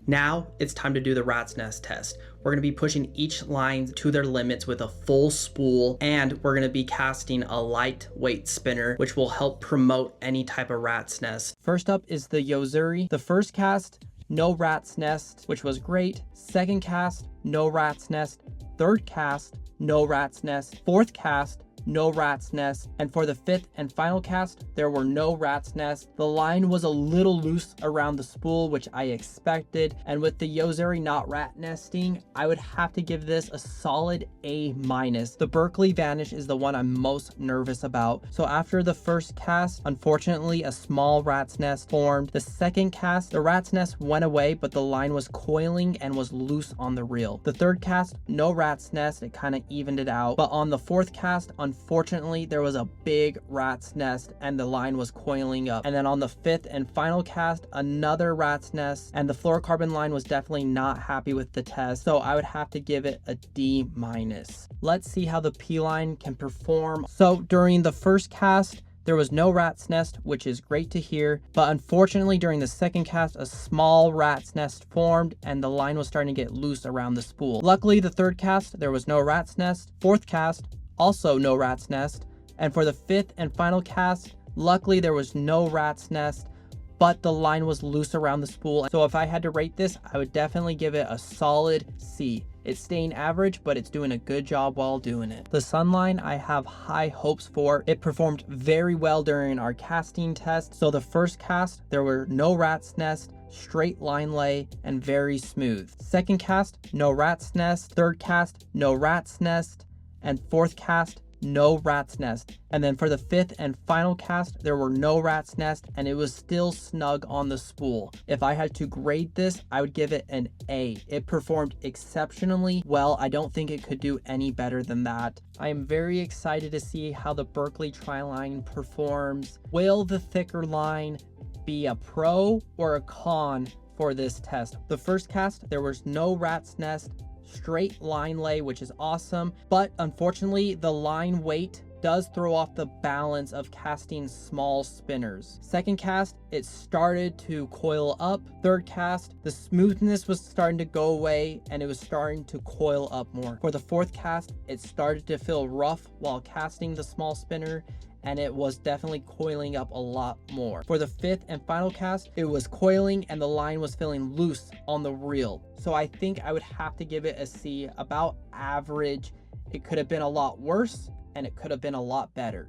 Now it's time to do the rat's nest test. We're going to be pushing each line to their limits with a full spool, and we're going to be casting a lightweight spinner, which will help promote any type of rat's nest. First up is the Yozuri. The first cast, no rat's nest, which was great. Second cast, no rat's nest. Third cast, no rat's nest. Fourth cast, no rat's nest. And for the fifth and final cast, there were no rat's nest. The line was a little loose around the spool, which I expected. And with the Yozuri not rat nesting, I would have to give this a solid A-. The Berkeley Vanish is the one I'm most nervous about. So after the first cast, unfortunately, a small rat's nest formed. The second cast, the rat's nest went away, but the line was coiling and was loose on the reel. The third cast, no rat's nest. It kind of evened it out. But on the fourth cast, unfortunately, there was a big rat's nest and the line was coiling up. And then on the fifth and final cast, another rat's nest, and the fluorocarbon line was definitely not happy with the test. So I would have to give it a D-. Let's see how the P line can perform. So during the first cast, there was no rat's nest, which is great to hear, but unfortunately during the second cast, a small rat's nest formed and the line was starting to get loose around the spool. Luckily, the third cast, there was no rat's nest. Fourth cast, also no rat's nest. And for the fifth and final cast, luckily there was no rat's nest, but the line was loose around the spool. So if I had to rate this, I would definitely give it a solid C. It's staying average, but it's doing a good job while doing it. The Sunline, I have high hopes for. It performed very well during our casting test. So the first cast, there were no rat's nest, straight line lay, and very smooth. Second cast, no rat's nest. Third cast, no rat's nest. And fourth cast, no rat's nest. And then for the fifth and final cast, there were no rat's nest and it was still snug on the spool. If I had to grade this, I would give it an A. It performed exceptionally well. I don't think it could do any better than that. I am very excited to see how the Berkeley tri-line performs. Will the thicker line be a pro or a con for this test? The first cast, there was no rat's nest, straight line lay, which is awesome, but unfortunately the line weight does throw off the balance of casting small spinners. Second cast, it started to coil up. Third cast, the smoothness was starting to go away and it was starting to coil up more. For the fourth cast, it started to feel rough while casting the small spinner, and it was definitely coiling up a lot more. For the fifth and final cast, it was coiling and the line was feeling loose on the reel. So I think I would have to give it a C, about average. It could have been a lot worse and it could have been a lot better.